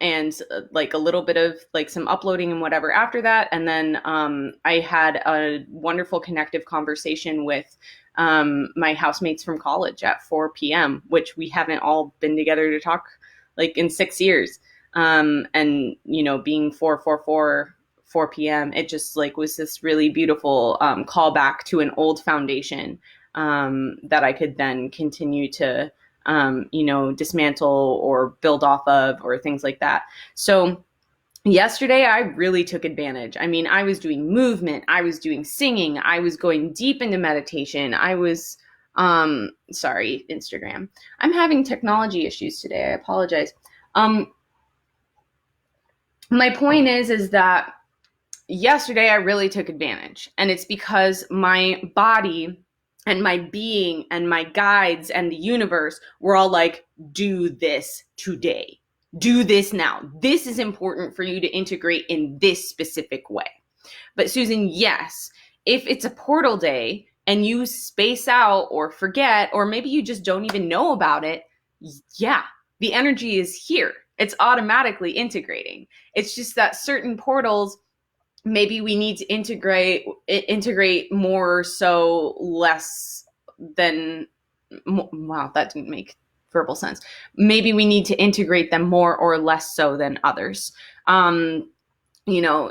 and like a little bit of like some uploading and whatever after that. And then I had a wonderful connective conversation with my housemates from college at 4 p.m., which we haven't all been together to talk like in 6 years. And, being 4 p.m., it just like was this really beautiful callback to an old foundation that I could then continue to dismantle or build off of or things like that. So yesterday I really took advantage. I mean, I was doing movement, I was doing singing, I was going deep into meditation. I was, sorry, Instagram. I'm having technology issues today. I apologize. My point is that, yesterday I really took advantage, and it's because my body and my being and my guides and the universe were all like, do this today. Do this now. This is important for you to integrate in this specific way. But Susan, yes, if it's a portal day and you space out or forget, or maybe you just don't even know about it, yeah, the energy is here. It's automatically integrating. It's just that certain portals, maybe we need to integrate more so less than, wow, that didn't make verbal sense. Maybe we need to integrate them more or less so than others.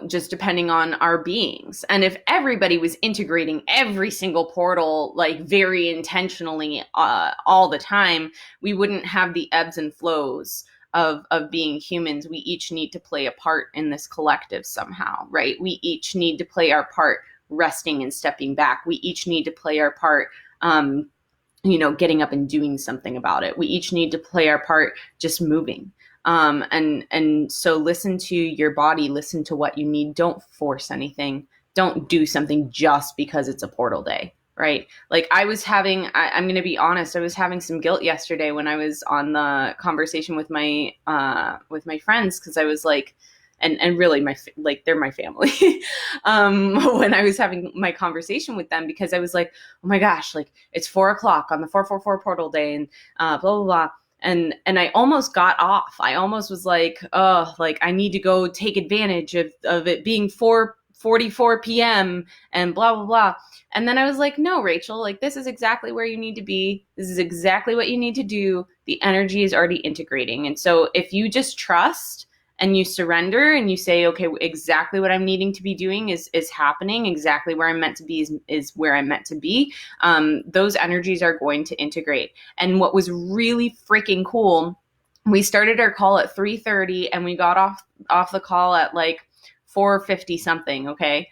Just depending on our beings. And if everybody was integrating every single portal, like very intentionally all the time, we wouldn't have the ebbs and flows of being humans. We each need to play a part in this collective somehow, right? We each need to play our part resting and stepping back. We each need to play our part, getting up and doing something about it. We each need to play our part just moving. And so listen to your body, listen to what you need. Don't force anything. Don't do something just because it's a portal day, right? Like I'm going to be honest, I was having some guilt yesterday when I was on the conversation with my friends. Cause I was like, and really they're my family. When I was having my conversation with them, because I was like, oh my gosh, like it's 4:00 on the 444 portal day and, blah, blah, blah. And I almost got off. I almost was like, oh, like I need to go take advantage of it being 4:44 p.m. and blah, blah, blah. And then I was like, no, Rachel, like this is exactly where you need to be. This is exactly what you need to do. The energy is already integrating. And so if you just trust and you surrender and you say, okay, exactly what I'm needing to be doing is happening. Exactly where I'm meant to be is where I'm meant to be. Those energies are going to integrate. And what was really freaking cool, we started our call at 3:30 and we got off the call at like 4:50 something. Okay.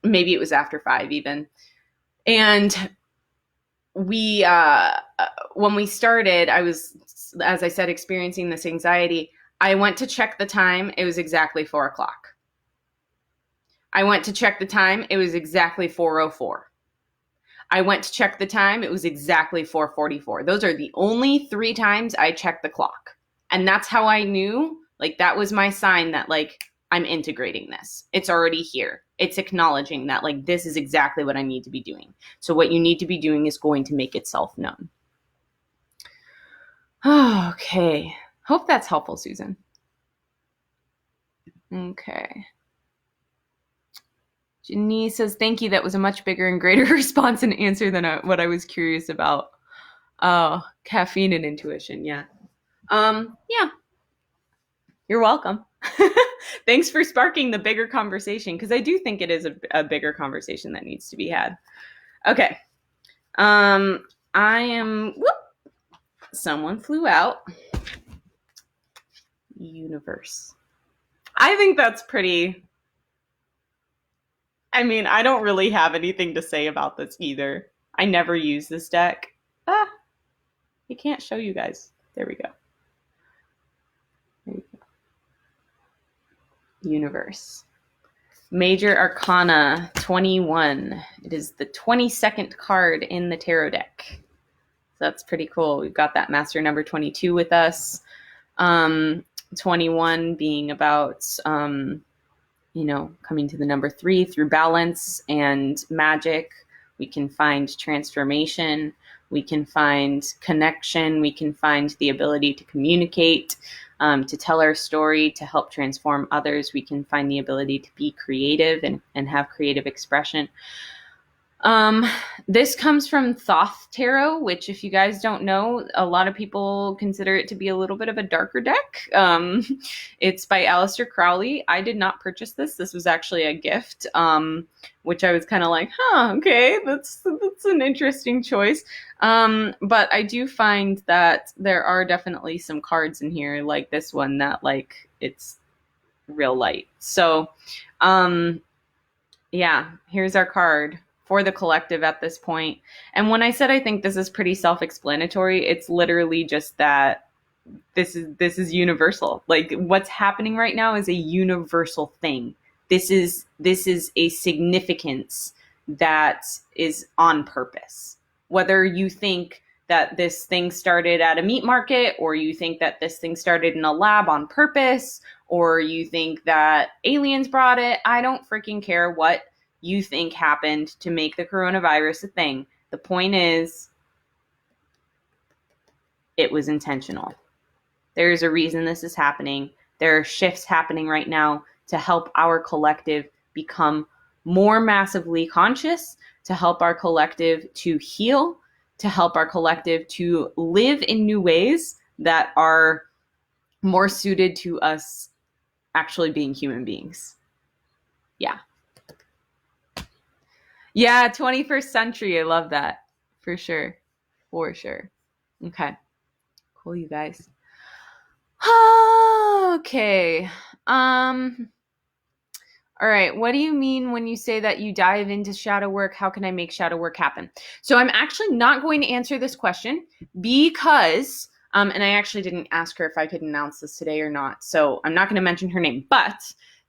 Maybe it was after 5 even. And we, when we started, I was, as I said, experiencing this anxiety. I went to check the time. It was exactly 4:00. I went to check the time. It was exactly 4:04. I went to check the time. It was exactly 4:44. Those are the only 3 times I checked the clock. And that's how I knew, like, that was my sign that, like, I'm integrating this. It's already here. It's acknowledging that, like, this is exactly what I need to be doing. So what you need to be doing is going to make itself known. Okay. Hope that's helpful, Susan. Okay. Janice says, thank you. That was a much bigger and greater response and answer than what I was curious about. Caffeine and intuition. Yeah. Yeah. You're welcome. Thanks for sparking the bigger conversation, because I do think it is a bigger conversation that needs to be had. Okay. Someone flew out. Universe. I think that's pretty. I mean, I don't really have anything to say about this either. I never use this deck. I can't show you guys. There we go. Universe. Major Arcana 21. It is the 22nd card in the tarot deck. So that's pretty cool. We've got that master number 22 with us. 21 being about, coming to the number 3 through balance and magic. We can find transformation. We can find connection. We can find the ability to communicate, to tell our story, to help transform others. We can find the ability to be creative and have creative expression. This comes from Thoth Tarot, which, if you guys don't know, a lot of people consider it to be a little bit of a darker deck. It's by Aleister Crowley. I did not purchase this. This was actually a gift, which I was kind of like, okay, that's an interesting choice. But I do find that there are definitely some cards in here, like this one, that, like, it's real light. So, yeah, here's our card for the collective at this point. And when I said I think this is pretty self-explanatory, it's literally just that this is universal. Like, what's happening right now is a universal thing This is a significance that is on purpose. Whether you think that this thing started at a meat market, or you think that this thing started in a lab on purpose, or you think that aliens brought it, I don't freaking care what you think happened to make the coronavirus a thing. The point is, it was intentional. There's a reason this is happening. There are shifts happening right now to help our collective become more massively conscious, to help our collective to heal, to help our collective to live in new ways that are more suited to us actually being human beings. Yeah. Yeah, 21st century. I love that. For sure. For sure. Okay. Cool, you guys. Okay. All right. What do you mean when you say that you dive into shadow work? How can I make shadow work happen? So I'm actually not going to answer this question because, and I actually didn't ask her if I could announce this today or not. So I'm not going to mention her name, but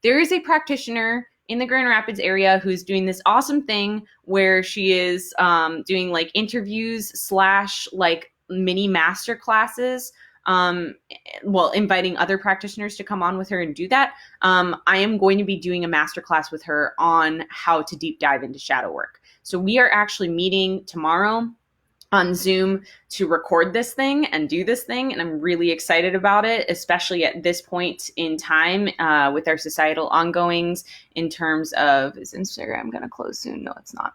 there is a practitioner in the Grand Rapids area who's doing this awesome thing where she is doing like interviews / like mini master classes. Inviting other practitioners to come on with her and do that. I am going to be doing a masterclass with her on how to deep dive into shadow work. So we are actually meeting tomorrow on Zoom to record this thing and do this thing. And I'm really excited about it, especially at this point in time with our societal ongoings in terms of, is Instagram going to close soon? No, it's not.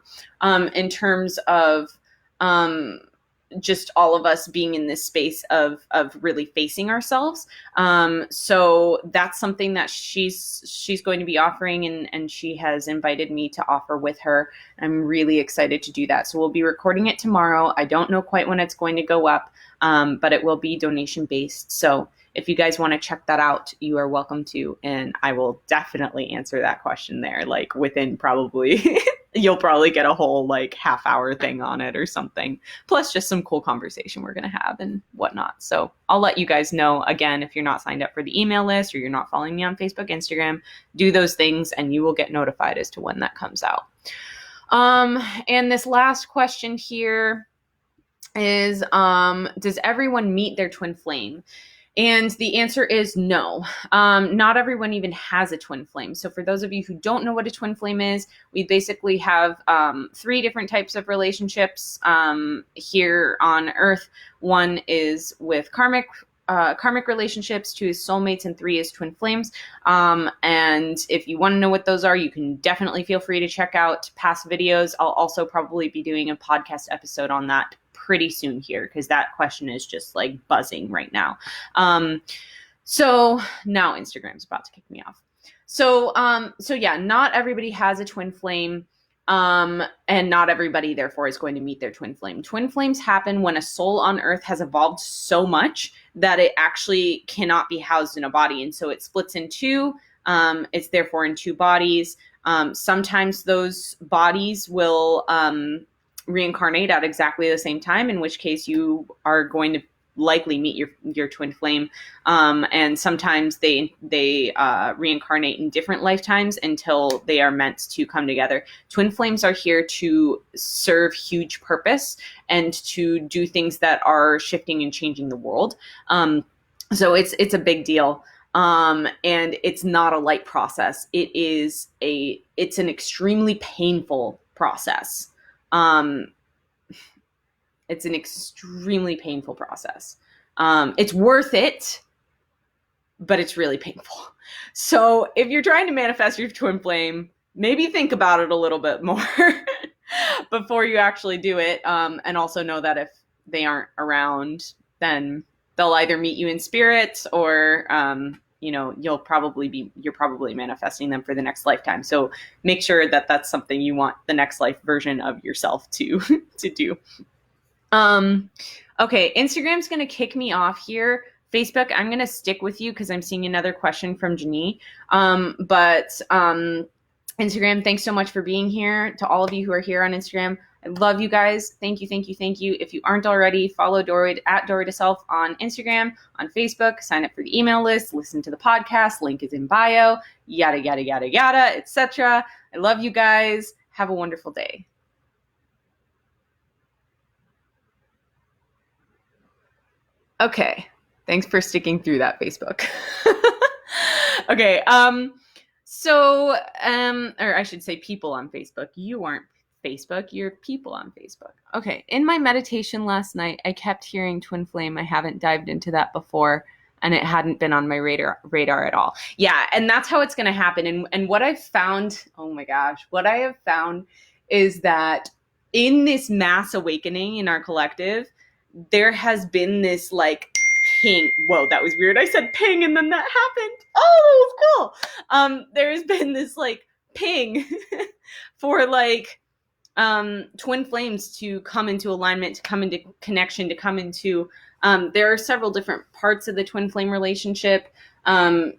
In terms of, just all of us being in this space of really facing ourselves. So that's something that she's going to be offering, and she has invited me to offer with her. I'm really excited to do that. So we'll be recording it tomorrow. I don't know quite when it's going to go up, but it will be donation based. So if you guys want to check that out, you are welcome to, and I will definitely answer that question there, like within probably you'll probably get a whole like half-hour thing on it or something, plus just some cool conversation we're going to have and whatnot. So I'll let you guys know. Again, if you're not signed up for the email list or you're not following me on Facebook, Instagram, do those things and you will get notified as to when that comes out. And this last question here is, does everyone meet their twin flame? And the answer is no. Not everyone even has a twin flame. So for those of you who don't know what a twin flame is, we basically have 3 different types of relationships here on Earth. One is with karmic relationships, 2 is soulmates, and 3 is twin flames. And if you want to know what those are, you can definitely feel free to check out past videos. I'll also probably be doing a podcast episode on that pretty soon here, because that question is just like buzzing right now. So now Instagram's about to kick me off. So yeah, not everybody has a twin flame. And not everybody, therefore, is going to meet their twin flame. Twin flames happen when a soul on Earth has evolved so much that it actually cannot be housed in a body. And so it splits in 2. It's therefore in 2 bodies. Sometimes those bodies will reincarnate at exactly the same time, in which case you are going to likely meet your twin flame. And sometimes they reincarnate in different lifetimes until they are meant to come together. Twin flames are here to serve huge purpose and to do things that are shifting and changing the world. So it's a big deal. And it's not a light process. It's an extremely painful process. It's an extremely painful process. It's worth it, but it's really painful. So if you're trying to manifest your twin flame, maybe think about it a little bit more before you actually do it. And also know that if they aren't around, then they'll either meet you in spirit or, you're probably manifesting them for the next lifetime. So make sure that that's something you want the next life version of yourself to do. Okay. Instagram's going to kick me off here. Facebook, I'm going to stick with you because I'm seeing another question from Janie. But Instagram, thanks so much for being here. To all of you who are here on Instagram, I love you guys. Thank you, thank you, thank you. If you aren't already, follow Dory at Dory to Self on Instagram, on Facebook, sign up for the email list, listen to the podcast, link is in bio, yada, yada, yada, yada, etc. I love you guys. Have a wonderful day. Okay. Thanks for sticking through that, Facebook. Okay. Or I should say people on Facebook. You aren't Facebook, you're people on Facebook. Okay. In my meditation last night, I kept hearing twin flame. I haven't dived into that before, and it hadn't been on my radar at all. Yeah. And that's how it's going to happen. And what I've found, oh my gosh, what I have found is that in this mass awakening in our collective, there has been this like ping. Whoa, that was weird. I said ping and then that happened. Oh, that was cool. There's been this like ping for like twin flames to come into alignment, to come into connection, to come into there are several different parts of the twin flame relationship.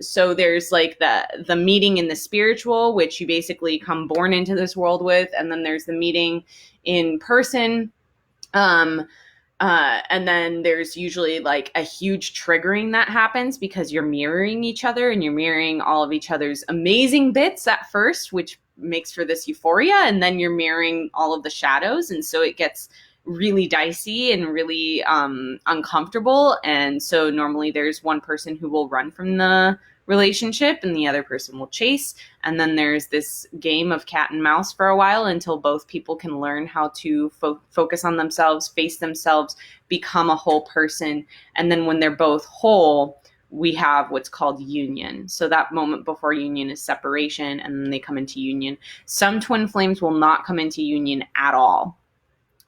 So there's like the meeting in the spiritual, which you basically come born into this world with, and then there's the meeting in person. And then there's usually like a huge triggering that happens because you're mirroring each other and you're mirroring all of each other's amazing bits at first, which makes for this euphoria. And then you're mirroring all of the shadows. And so it gets really dicey and really uncomfortable. And so normally there's one person who will run from the relationship and the other person will chase. And then there's this game of cat and mouse for a while until both people can learn how to focus on themselves, face themselves, become a whole person. And then when they're both whole, we have what's called union. So that moment before union is separation, and then they come into union. Some twin flames will not come into union at all.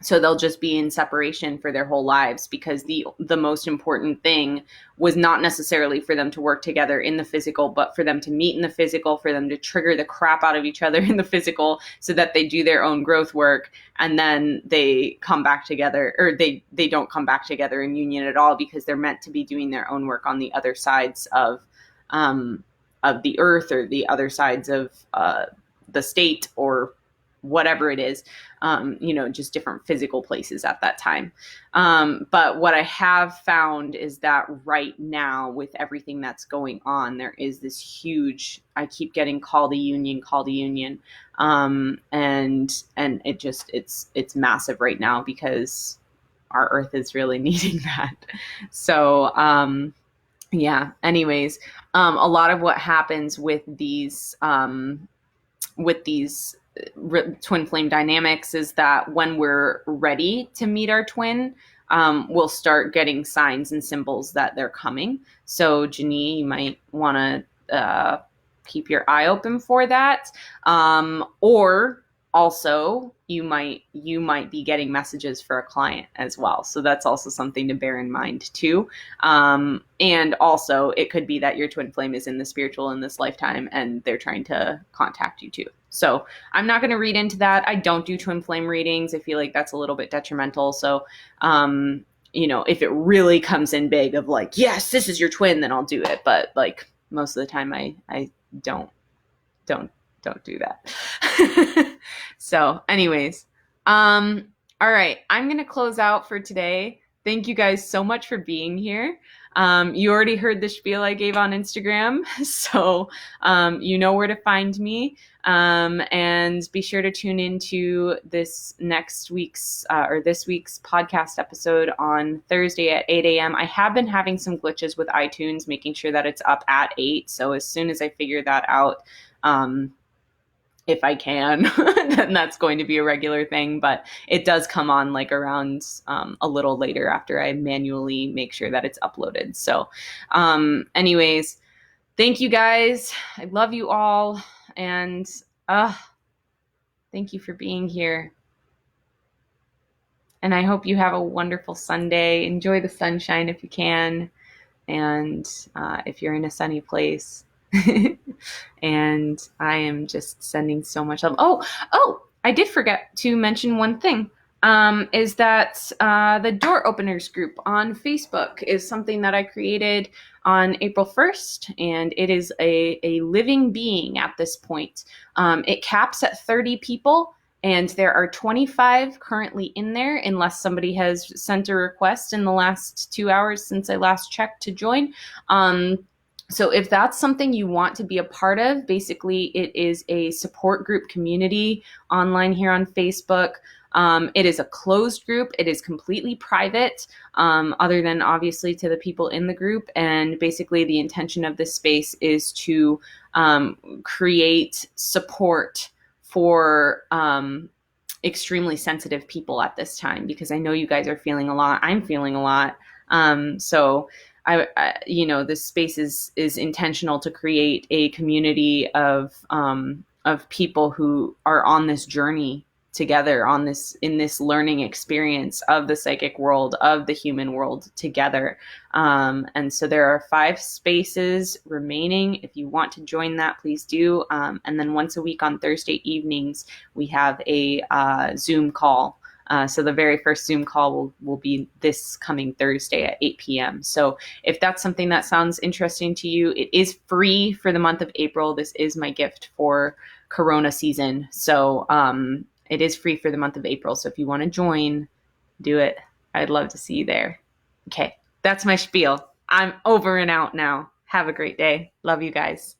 So they'll just be in separation for their whole lives, because the most important thing was not necessarily for them to work together in the physical, but for them to meet in the physical, for them to trigger the crap out of each other in the physical so that they do their own growth work, and then they come back together, or they don't come back together in union at all, because they're meant to be doing their own work on the other sides of the earth, or the other sides of the state, or whatever it is, just different physical places at that time. But what I have found is that right now, with everything that's going on, there is this huge, I keep getting call to union. And it just, it's massive right now, because our earth is really needing that. So, anyways, a lot of what happens with these twin flame dynamics is that when we're ready to meet our twin, we'll start getting signs and symbols that they're coming. So Janie, you might want to keep your eye open for that. Or also you might be getting messages for a client as well. So that's also something to bear in mind too. And also it could be that your twin flame is in the spiritual in this lifetime and they're trying to contact you too. So I'm not going to read into that. I don't do twin flame readings. I feel like that's a little bit detrimental. So, if it really comes in big of like, yes, this is your twin, then I'll do it. But like most of the time I don't do that. So anyways, all right, I'm going to close out for today. Thank you guys so much for being here. You already heard the spiel I gave on Instagram, so you know where to find me. And be sure to tune into this week's podcast episode on Thursday at 8 a.m. I have been having some glitches with iTunes, making sure that it's up at 8. So as soon as I figure that out, if I can, then that's going to be a regular thing, but it does come on like around a little later after I manually make sure that it's uploaded. So anyways, thank you guys. I love you all. And thank you for being here. And I hope you have a wonderful Sunday. Enjoy the sunshine if you can. And if you're in a sunny place. And I am just sending so much love. Oh, I did forget to mention one thing. Is that the Door Openers group on Facebook is something that I created on April 1st, and it is a living being at this point. It caps at 30 people, And there are 25 currently in there, unless somebody has sent a request in the last 2 hours since I last checked to join. So if that's something you want to be a part of, basically it is a support group community online here on Facebook. It is a closed group. It is completely private, other than obviously to the people in the group. And basically the intention of this space is to create support for extremely sensitive people at this time, because I know you guys are feeling a lot. I'm feeling a lot. So this space is intentional to create a community of people who are on this journey together, in this learning experience of the psychic world, of the human world together. And so there are 5 spaces remaining. If you want to join that, please do. And then once a week on Thursday evenings, we have a Zoom call. So the very first Zoom call will be this coming Thursday at 8 p.m. So if that's something that sounds interesting to you, it is free for the month of April. This is my gift for Corona season. So it is free for the month of April. So if you want to join, do it. I'd love to see you there. Okay, that's my spiel. I'm over and out now. Have a great day. Love you guys.